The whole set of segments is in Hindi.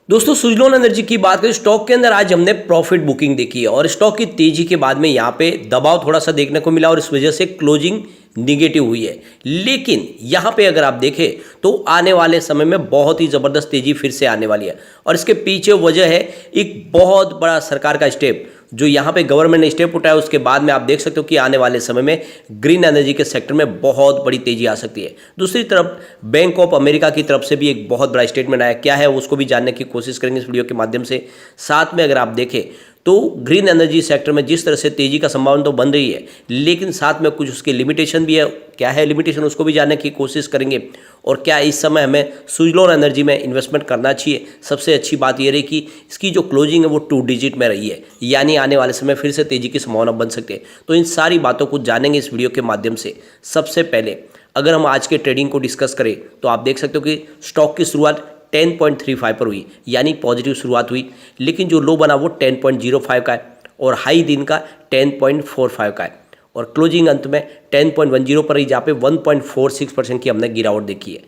दोस्तों सुजलोन एनर्जी की बात करें स्टॉक के अंदर आज हमने प्रॉफिट बुकिंग देखी है और स्टॉक की तेजी के बाद में यहाँ पे दबाव थोड़ा सा देखने को मिला और इस वजह से क्लोजिंग निगेटिव हुई है। लेकिन यहाँ पे अगर आप देखें तो आने वाले समय में बहुत ही ज़बरदस्त तेजी फिर से आने वाली है और इसके पीछे वजह है एक बहुत बड़ा सरकार का स्टेप जो यहाँ पे गवर्नमेंट ने स्टेप उठाया। उसके बाद में आप देख सकते हो कि आने वाले समय में ग्रीन एनर्जी के सेक्टर में बहुत बड़ी तेजी आ सकती है। दूसरी तरफ बैंक ऑफ अमेरिका की तरफ से भी एक बहुत बड़ा स्टेटमेंट आया, क्या है उसको भी जानने की कोशिश करेंगे इस वीडियो के माध्यम से। साथ में अगर आप देखें तो ग्रीन एनर्जी सेक्टर में जिस तरह से तेजी का संभावना तो बन रही है, लेकिन साथ में कुछ उसकी लिमिटेशन भी है। क्या है लिमिटेशन उसको भी जानने की कोशिश करेंगे और क्या इस समय हमें सुजलोन एनर्जी में इन्वेस्टमेंट करना चाहिए। सबसे अच्छी बात ये रही कि इसकी जो क्लोजिंग है वो 2 डिजिट में रही है, यानी आने वाले समय फिर से तेजी की संभावना बन सकती है। तो इन सारी बातों को जानेंगे इस वीडियो के माध्यम से। सबसे पहले अगर हम आज के ट्रेडिंग को डिस्कस करें तो आप देख सकते हो कि स्टॉक की शुरुआत 10.35 पर हुई, यानी पॉजिटिव शुरुआत हुई, लेकिन जो लो बना वो 10.05 का है और हाई दिन का 10.45 का है और क्लोजिंग अंत में 10.10 पर ही, जहाँ पे 1.46% की हमने गिरावट देखी है।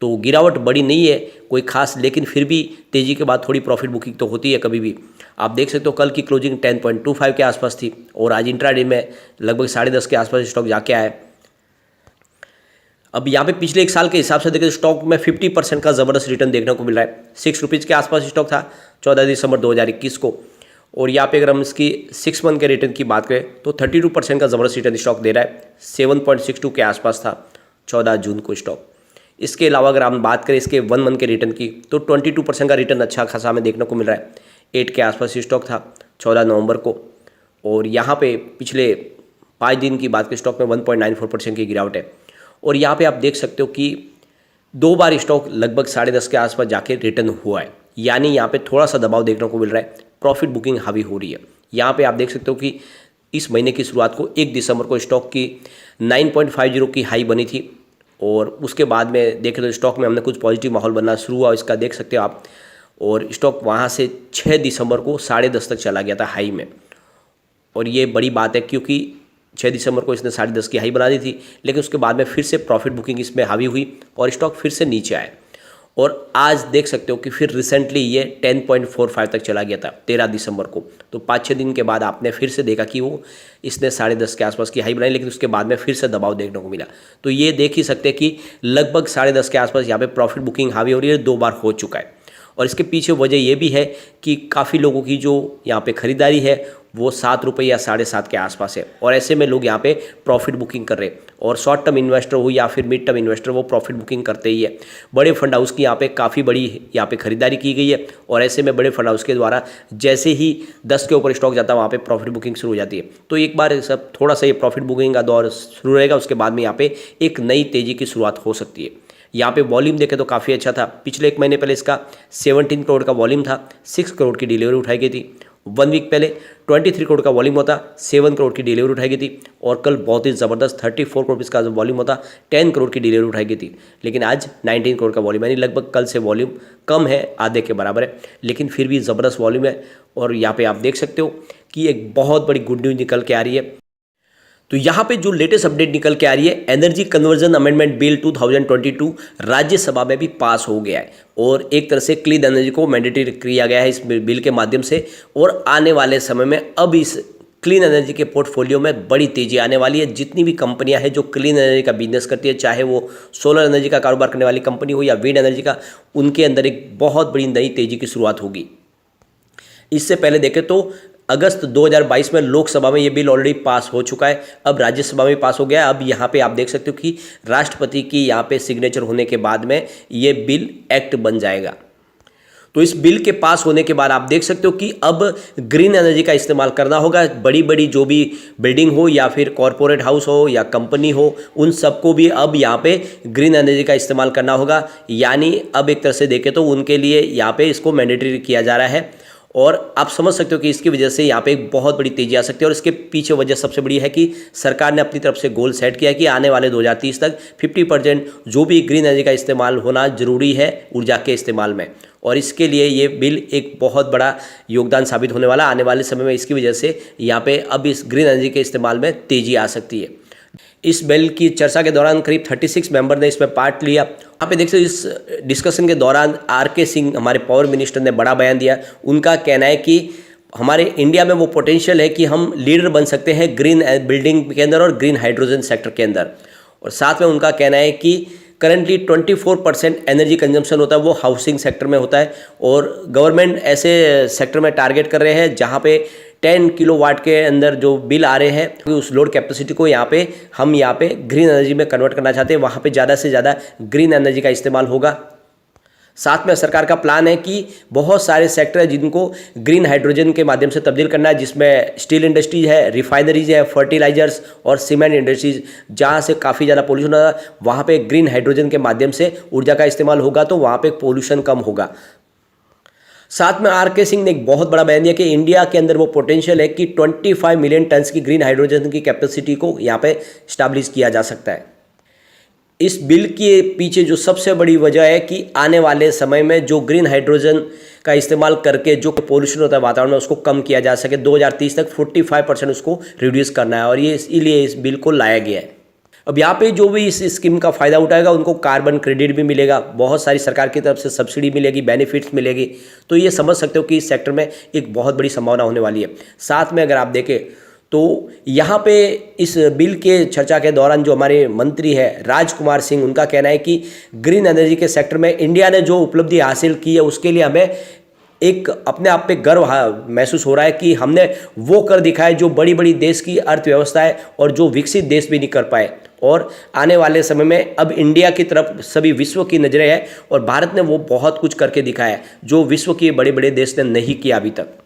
तो गिरावट बड़ी नहीं है कोई खास, लेकिन फिर भी तेज़ी के बाद थोड़ी प्रॉफिट बुकिंग तो होती है कभी भी। आप देख सकते हो कल की क्लोजिंग 10.25 के आसपास थी और आज इंट्राडे में लगभग 10:30 के आसपास स्टॉक जाके आया है। अब यहाँ पे पिछले एक साल के हिसाब से देखें स्टॉक में 50% का ज़बरदस्त रिटर्न देखने को मिल रहा है। 6 रुपीज़ के आसपास स्टॉक था 14 दिसंबर 2021 को, और यहाँ पे अगर हम इसकी 6 मंथ के रिटर्न की बात करें तो 32% का ज़बरदस्त रिटर्न स्टॉक दे रहा है। 7.62 के आसपास था 14 जून को स्टॉक। इसके अलावा अगर हम बात करें इसके 1 मंथ के रिटर्न की तो 22% का रिटर्न अच्छा खासा हमें देखने को मिल रहा है। 8 के आसपास स्टॉक था 14 नवंबर को, और यहाँ पे पिछले 5 दिन की बात करें स्टॉक में 1.94% की गिरावट है। और यहाँ पे आप देख सकते हो कि 2 बार स्टॉक लगभग 10:30 के आसपास जाके रिटर्न हुआ है, यानी यहाँ पे थोड़ा सा दबाव देखने को मिल रहा है, प्रॉफिट बुकिंग हावी हो रही है। यहाँ पे आप देख सकते हो कि इस महीने की शुरुआत को 1 दिसंबर को स्टॉक की 9.50 की हाई बनी थी और उसके बाद में देखें तो स्टॉक में हमने कुछ पॉजिटिव माहौल बनना शुरू हुआ, इसका देख सकते हो आप। और स्टॉक वहाँ से 6 दिसंबर को 10:30 तक चला गया था हाई में, और ये बड़ी बात है क्योंकि 6 दिसंबर को इसने 10:30 की हाई बना दी थी, लेकिन उसके बाद में फिर से प्रॉफिट बुकिंग इसमें हावी हुई और स्टॉक फिर से नीचे आया। और आज देख सकते हो कि फिर रिसेंटली ये 10.45 तक चला गया था 13 दिसंबर को। तो 5-6 दिन के बाद आपने फिर से देखा कि वो इसने 10:30 के आसपास की हाई बनाई, लेकिन उसके बाद में फिर से दबाव देखने को मिला। तो ये देख ही सकते हैं कि लगभग 10:30 के आसपास यहाँ पे प्रॉफिट बुकिंग हावी हो रही है, 2 बार हो चुका है। और इसके पीछे वजह ये भी है कि काफ़ी लोगों की जो यहाँ पे ख़रीदारी है वो 7 रुपये या 7.5 के आसपास है, और ऐसे में लोग यहाँ पे प्रॉफिट बुकिंग कर रहे हैं। और शॉर्ट टर्म इन्वेस्टर हो या फिर मिड टर्म इन्वेस्टर, वो प्रॉफिट बुकिंग करते ही है। बड़े फंड हाउस की यहाँ पे काफ़ी बड़ी यहाँ पे खरीदारी की गई है, और ऐसे में बड़े फंड हाउस के द्वारा जैसे ही 10 के ऊपर स्टॉक जाता है वहाँ पे प्रॉफिट बुकिंग शुरू हो जाती है। तो एक बार सब थोड़ा सा ये प्रॉफिट बुकिंग का दौर शुरू रहेगा, उसके बाद में यहाँ पे एक नई तेज़ी की शुरुआत हो सकती है। यहाँ पे वॉल्यूम देखें तो काफ़ी अच्छा था। पिछले 1 महीने पहले इसका 17 करोड़ का वॉल्यूम था, 6 करोड़ की डिलीवरी उठाई गई थी। 1 वीक पहले 23 करोड़ का वॉल्यूम होता, 7 करोड़ की डिलीवरी उठाई गई थी। और कल बहुत ही ज़बरदस्त 34 करोड़ रुपीज़ का वॉल्यूम होता, 10 करोड़ की डिलीवरी उठाई गई थी। लेकिन आज 19 करोड़ का वॉल्यूम, यानी लगभग कल से वॉल्यूम कम है, आधे के बराबर है, लेकिन फिर भी ज़बरदस्त वॉल्यूम है। और यहाँ पे आप देख सकते हो कि एक बहुत बड़ी गुड न्यूज़ निकल के आ रही है। तो यहाँ पे जो लेटेस्ट अपडेट निकल के आ रही है, energy conversion amendment bill 2022 Rajya Sabha में भी पास हो गया है और एक तरह से क्लीन एनर्जी को मैंडेटरी किया गया है इस बिल के माध्यम से। और आने वाले समय में अब इस क्लीन एनर्जी के पोर्टफोलियो में बड़ी तेजी आने वाली है। जितनी भी कंपनियां हैं जो क्लीन एनर्जी का बिजनेस करती है, चाहे वो सोलर एनर्जी का कारोबार करने वाली कंपनी हो या विंड एनर्जी का, उनके अंदर एक बहुत बड़ी नई तेजी की शुरुआत होगी। इससे पहले देखें तो अगस्त 2022 में लोकसभा में ये बिल ऑलरेडी पास हो चुका है, अब राज्यसभा में पास हो गया है। अब यहाँ पे आप देख सकते हो कि राष्ट्रपति की यहाँ पे सिग्नेचर होने के बाद में ये बिल एक्ट बन जाएगा। तो इस बिल के पास होने के बाद आप देख सकते हो कि अब ग्रीन एनर्जी का इस्तेमाल करना होगा। बड़ी बड़ी जो भी बिल्डिंग हो या फिर कॉरपोरेट हाउस हो या कंपनी हो, उन सबको भी अब यहाँ पे ग्रीन एनर्जी का इस्तेमाल करना होगा। यानी अब एक तरह से देखें तो उनके लिए यहाँ पे इसको मैंडेटरी किया जा रहा है, और आप समझ सकते हो कि इसकी वजह से यहाँ पे एक बहुत बड़ी तेजी आ सकती है। और इसके पीछे वजह सबसे बड़ी है कि सरकार ने अपनी तरफ से गोल सेट किया है कि आने वाले 2030 तक 50% जो भी ग्रीन एनर्जी का इस्तेमाल होना जरूरी है ऊर्जा के इस्तेमाल में। और इसके लिए ये बिल एक बहुत बड़ा योगदान साबित होने वाला आने वाले समय में। इसकी वजह से यहाँ पे अब इस ग्रीन एनर्जी के इस्तेमाल में तेजी आ सकती है। इस बिल की चर्चा के दौरान करीब 36 मेंबर ने इसमें पार्ट लिया। यहाँ पे देख सकते इस डिस्कशन के दौरान RK सिंह हमारे पावर मिनिस्टर ने बड़ा बयान दिया। उनका कहना है कि हमारे इंडिया में वो पोटेंशियल है कि हम लीडर बन सकते हैं ग्रीन बिल्डिंग के अंदर और ग्रीन हाइड्रोजन सेक्टर के अंदर। और साथ में उनका कहना है कि करंटली 24% एनर्जी कंजम्पशन होता है वो हाउसिंग सेक्टर में होता है, और गवर्नमेंट ऐसे सेक्टर में टारगेट कर रहे हैं जहाँ पे 10 किलोवाट के अंदर जो बिल आ रहे हैं उस लोड कैपेसिटी को यहाँ पे ग्रीन एनर्जी में कन्वर्ट करना चाहते हैं। वहाँ पे ज़्यादा से ज़्यादा ग्रीन एनर्जी का इस्तेमाल होगा। साथ में सरकार का प्लान है कि बहुत सारे सेक्टर हैं जिनको ग्रीन हाइड्रोजन के माध्यम से तब्दील करना है, जिसमें स्टील इंडस्ट्रीज है, रिफाइनरीज है, फर्टिलाइजर्स और सीमेंट इंडस्ट्रीज, जहां से काफ़ी ज़्यादा पोल्यूशन होगा वहाँ पे ग्रीन हाइड्रोजन के माध्यम से ऊर्जा का इस्तेमाल होगा तो वहाँ पे पोल्यूशन कम होगा। साथ में RK सिंह ने एक बहुत बड़ा बयान दिया कि इंडिया के अंदर वो पोटेंशियल है कि 25 मिलियन टन्स की ग्रीन हाइड्रोजन की कैपेसिटी को यहाँ पे स्टैब्लिश किया जा सकता है। इस बिल के पीछे जो सबसे बड़ी वजह है कि आने वाले समय में जो ग्रीन हाइड्रोजन का इस्तेमाल करके जो पोल्यूशन होता है वातावरण में उसको कम किया जा सके। 2030 तक 45% उसको रिड्यूस करना है और ये इसीलिए इस बिल को लाया गया है। अब यहाँ पे जो भी इस स्कीम का फ़ायदा उठाएगा उनको कार्बन क्रेडिट भी मिलेगा, बहुत सारी सरकार की तरफ से सब्सिडी मिलेगी, बेनिफिट्स मिलेगी। तो ये समझ सकते हो कि इस सेक्टर में एक बहुत बड़ी संभावना होने वाली है। साथ में अगर आप देखें तो यहाँ पे इस बिल के चर्चा के दौरान जो हमारे मंत्री है राजकुमार सिंह, उनका कहना है कि ग्रीन एनर्जी के सेक्टर में इंडिया ने जो उपलब्धि हासिल की है उसके लिए हमें एक अपने आप पे गर्व महसूस हो रहा है कि हमने वो कर दिखाया जो बड़ी बड़ी देश की अर्थव्यवस्था है और जो विकसित देश भी नहीं कर पाए। और आने वाले समय में अब इंडिया की तरफ सभी विश्व की नज़रें हैं और भारत ने वो बहुत कुछ करके दिखाया है जो विश्व के बड़े बड़े देश ने नहीं किया अभी तक।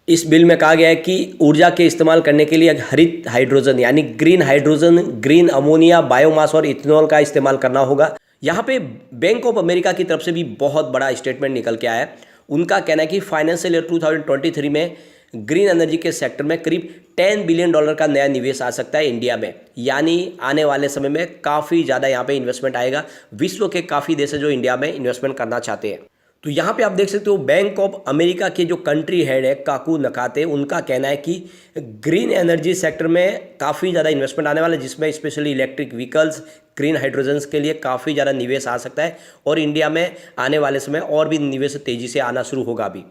इस बिल में कहा गया है कि ऊर्जा के इस्तेमाल करने के लिए हरित हाइड्रोजन यानी green hydrogen, green ammonia, biomass और इथेनॉल का इस्तेमाल करना होगा। यहाँ पे बैंक ऑफ अमेरिका की तरफ से भी बहुत बड़ा स्टेटमेंट निकल के आया है। उनका कहना है कि फाइनेंशियल ईयर 2023 में ग्रीन एनर्जी के सेक्टर में करीब $10 बिलियन का नया निवेश आ सकता है इंडिया में, यानी आने वाले समय में काफ़ी ज़्यादा यहाँ पे इन्वेस्टमेंट आएगा। विश्व के काफ़ी देश है जो इंडिया में इन्वेस्टमेंट करना चाहते हैं। तो यहाँ पे आप देख सकते हो बैंक ऑफ अमेरिका के जो कंट्री हेड है काकू नकाते, उनका कहना है कि ग्रीन एनर्जी सेक्टर में काफ़ी ज़्यादा इन्वेस्टमेंट आने वाला है, जिसमें specially electric vehicles, green hydrogen के लिए काफ़ी ज़्यादा निवेश आ सकता है और इंडिया में आने वाले समय और भी निवेश तेज़ी से आना शुरू होगा। अभी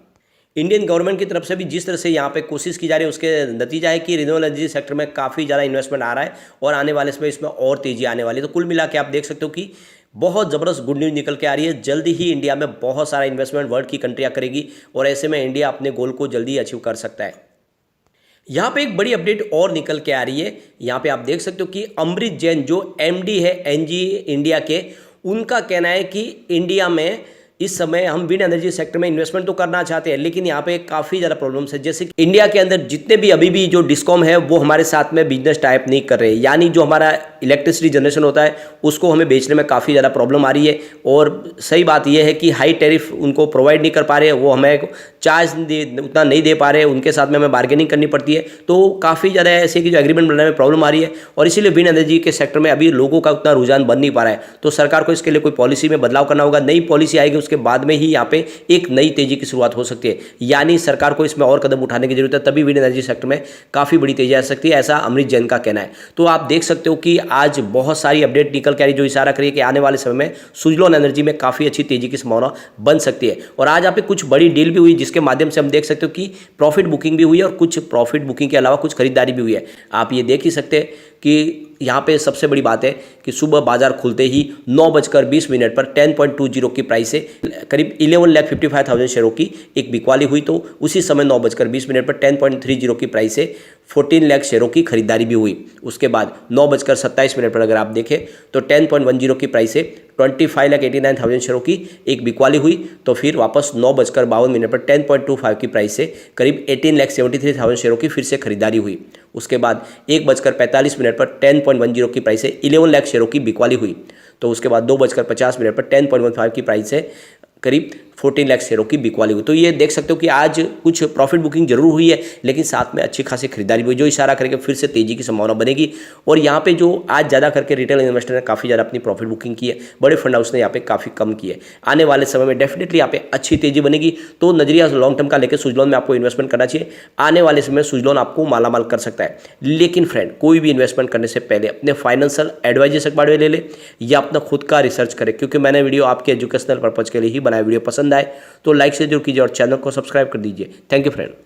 इंडियन गवर्नमेंट की तरफ से भी जिस तरह से यहाँ पे कोशिश की जा रही है उसके नतीजा है कि रिन्यूएबल एनर्जी सेक्टर में काफ़ी ज़्यादा इन्वेस्टमेंट आ रहा है और आने वाले समय इसमें और तेज़ी आने वाली है। तो कुल मिला के आप देख सकते हो कि बहुत ज़बरदस्त गुड न्यूज़ निकल के आ रही है। जल्दी ही इंडिया में बहुत सारा इन्वेस्टमेंट वर्ल्ड की कंट्रियाँ करेगी और ऐसे में इंडिया अपने गोल को जल्दी अचीव कर सकता है। यहाँ पे एक बड़ी अपडेट और निकल के आ रही है। यहाँ पे आप देख सकते हो कि अमृत जैन जो MD है एनजी इंडिया के, उनका कहना है कि इंडिया में इस समय हम विंड एनर्जी सेक्टर में इन्वेस्टमेंट तो करना चाहते हैं, लेकिन यहाँ पे काफ़ी ज़्यादा प्रॉब्लम्स है। जैसे कि इंडिया के अंदर जितने भी अभी भी जो डिस्कॉम है वो हमारे साथ में बिजनेस टाइप नहीं कर रहे, यानी जो हमारा इलेक्ट्रिसिटी जनरेशन होता है उसको हमें बेचने में काफ़ी ज़्यादा प्रॉब्लम आ रही है। और सही बात यह है कि हाई टैरिफ उनको प्रोवाइड नहीं कर पा रहे, वो हमें चार्ज उतना नहीं दे पा रहे, उनके साथ में हमें बार्गेनिंग करनी पड़ती है। तो काफ़ी ज़्यादा ऐसे कि जो एग्रीमेंट बनाने में प्रॉब्लम आ रही है और इसीलिए विंड एनर्जी के सेक्टर में अभी लोगों का उतना रुझान बन नहीं पा रहा है। तो सरकार को इसके लिए कोई पॉलिसी में बदलाव करना होगा। नई पॉलिसी आएगी उसके बाद में ही पे एक नई तेजी की शुरुआत हो सकती है, यानी सरकार को इसमें और कदम उठाने की जरूरत है, तभी विंड एनर्जी सेक्टर में काफी बड़ी तेजी आ सकती है, ऐसा अमृत जैन का कहना है। तो आप देख सकते हो कि आज बहुत सारी अपडेट निकल के आ रही जो इशारा करिए कि आने वाले समय में सुजलॉन एनर्जी में काफी अच्छी तेजी की संभावना बन सकती है। और आज यहाँ पे कुछ बड़ी डील भी हुई जिसके माध्यम से हम देख सकते हो कि प्रॉफिट बुकिंग भी हुई है और कुछ प्रॉफिट बुकिंग के अलावा कुछ खरीदारी भी हुई है। आप ये देख ही सकते हैं कि यहाँ पे सबसे बड़ी बात है कि सुबह बाजार खुलते ही 9:20 पर 10.20 की प्राइस से करीब 11,55,000 शेयरों की एक बिकवाली हुई। तो उसी समय 9:20 पर 10.30 की प्राइस से 14 लाख शेयरों की खरीदारी भी हुई। उसके बाद 9:27 पर अगर आप देखें तो 10.10 की प्राइस से 25,89,000 शेयरों की एक बिकवाली हुई। तो फिर वापस 9:52 पर 10.25 की प्राइस से करीब 18,73,000 शेयरों की फिर से खरीदारी हुई। उसके बाद 1:45 पर 10.10 की प्राइस से 11 लाख शेयरों की बिकवाली हुई। तो उसके बाद 2:50 पर 10.15 की प्राइस से करीब 14 लाख शेयरों की बिकवाली हुई। तो ये देख सकते हो कि आज कुछ प्रॉफिट बुकिंग जरूर हुई है, लेकिन साथ में अच्छी खासी खरीदारी भी हुई, जो इशारा करके फिर से तेजी की संभावना बनेगी। और यहाँ पे जो आज ज़्यादा करके रिटेल इन्वेस्टर ने काफ़ी ज़्यादा अपनी प्रॉफिट बुकिंग की है, बड़े फंड हाउस ने यहाँ पे काफ़ी कम की है। आने वाले समय में डेफिनेटली यहाँ पे अच्छी तेजी बनेगी। तो नजरिया लॉन्ग टर्म का लेकर सुजलॉन में आपको इन्वेस्टमेंट करना चाहिए। आने वाले समय में सुजलॉन आपको मालामाल कर सकता है। लेकिन फ्रेंड, कोई भी इन्वेस्टमेंट करने से पहले अपने फाइनेंशियल एडवाइजर से बारे में ले ले या अपना खुद का रिसर्च करें, क्योंकि मैंने वीडियो आपके एजुकेशनल पर्पज के लिए ही बनाया। वीडियो पसंद आए तो लाइक से जरूर कीजिए और चैनल को सब्सक्राइब कर दीजिए। Thank you friend.